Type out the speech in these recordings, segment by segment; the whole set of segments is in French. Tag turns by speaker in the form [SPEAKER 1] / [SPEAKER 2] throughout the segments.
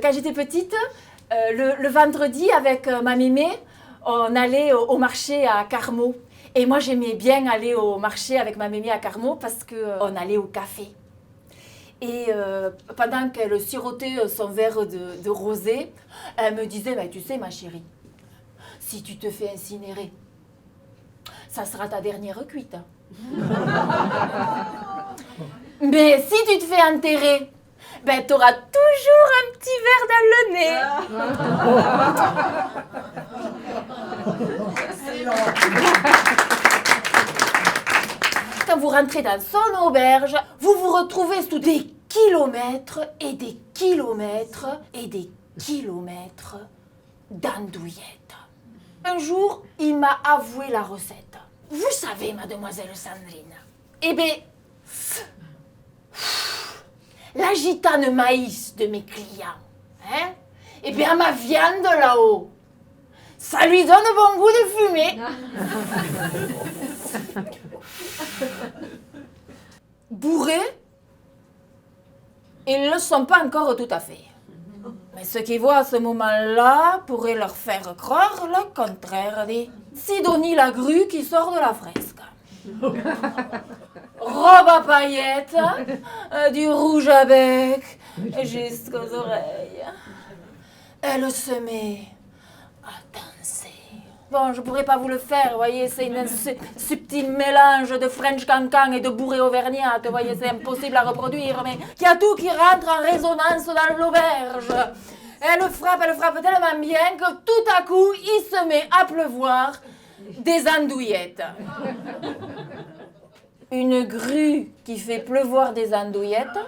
[SPEAKER 1] Quand j'étais petite, le vendredi avec ma mémé, on allait au marché à Carmaux. Et moi, j'aimais bien aller au marché avec ma mémé à Carmaux parce qu'on allait au café. Et pendant qu'elle sirotait son verre de rosé, elle me disait, bah, tu sais ma chérie, si tu te fais incinérer, ça sera ta dernière cuite. Mais si tu te fais enterrer, ben, tu auras toujours un petit verre dans le nez. Quand vous rentrez dans son auberge, vous vous retrouvez sous des kilomètres et des kilomètres et des kilomètres d'andouillettes. Un jour, il m'a avoué la recette. Vous savez, mademoiselle Sandrine, eh bien, la gitane maïs de mes clients, hein, eh bien, ma viande là-haut, ça lui donne bon goût de fumer. Bourrés, ils ne le sont pas encore tout à fait. Mais ce qu'ils voient à ce moment-là pourrait leur faire croire le contraire des Sidonie la grue qui sort de la fresque. Robe à paillettes, du rouge à bec jusqu'aux oreilles. Elle se met à danser. Bon, je pourrais pas vous le faire, vous voyez, c'est un subtil mélange de French cancan et de bourrée auvergnate, vous voyez, c'est impossible à reproduire, mais il y a tout qui rentre en résonance dans l'auberge. Elle frappe tellement bien que tout à coup, il se met à pleuvoir des andouillettes. Une grue qui fait pleuvoir des andouillettes,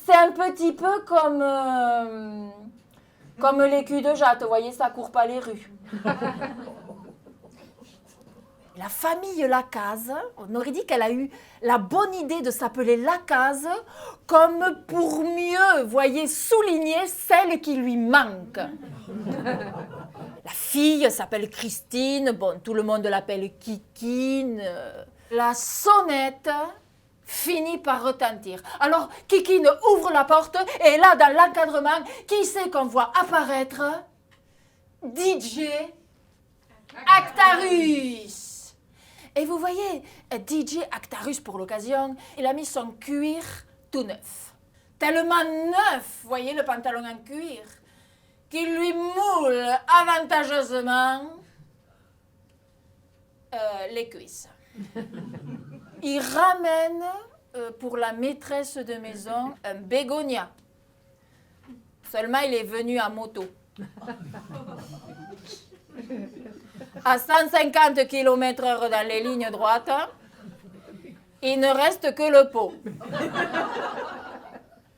[SPEAKER 1] c'est un petit peu comme l'écu de Jatte, vous voyez, ça court pas les rues. La famille Lacaze, on aurait dit qu'elle a eu la bonne idée de s'appeler Lacaze comme pour mieux, voyez, souligner celle qui lui manque. La fille s'appelle Christine, bon, tout le monde l'appelle Kikine. La sonnette finit par retentir. Alors, Kikine ouvre la porte et là, dans l'encadrement, qui c'est qu'on voit apparaître? DJ Actarus. Et vous voyez, DJ Actarus, pour l'occasion, il a mis son cuir tout neuf. Tellement neuf, vous voyez, le pantalon en cuir, qu'il lui moule avantageusement les cuisses. Il ramène pour la maîtresse de maison un bégonia. Seulement, il est venu à moto. À 150 km/h dans les lignes droites, il ne reste que le pot.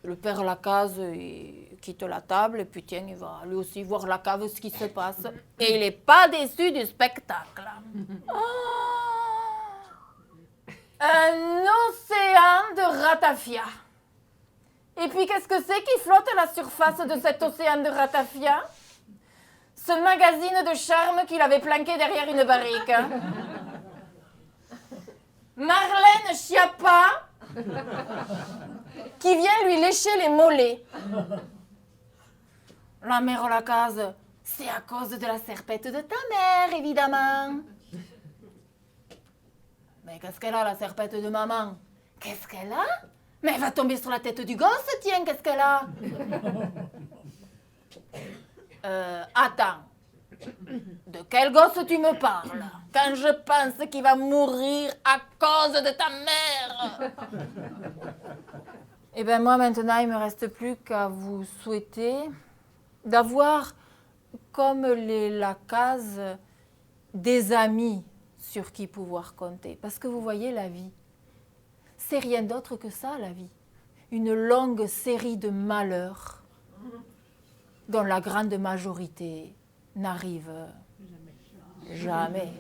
[SPEAKER 1] Le père Lacaze il quitte la table et puis tiens, il va lui aussi voir la cave ce qui se passe. Et il n'est pas déçu du spectacle. Oh, un océan de ratafia. Et puis qu'est-ce que c'est qui flotte à la surface de cet océan de ratafia? Ce magazine de charme qu'il avait planqué derrière une barrique. Marlène Schiappa, qui vient lui lécher les mollets. La mère Lacaze, c'est à cause de la serpette de ta mère, évidemment. Mais qu'est-ce qu'elle a, la serpette de maman? Qu'est-ce qu'elle a? Mais elle va tomber sur la tête du gosse, tiens, qu'est-ce qu'elle a? Attends. De quel gosse tu me parles? Quand je pense qu'il va mourir à cause de ta mère. Eh bien moi maintenant il ne me reste plus qu'à vous souhaiter d'avoir comme les Lacaze des amis sur qui pouvoir compter. Parce que vous voyez la vie, c'est rien d'autre que ça la vie. Une longue série de malheurs dont la grande majorité n'arrive jamais.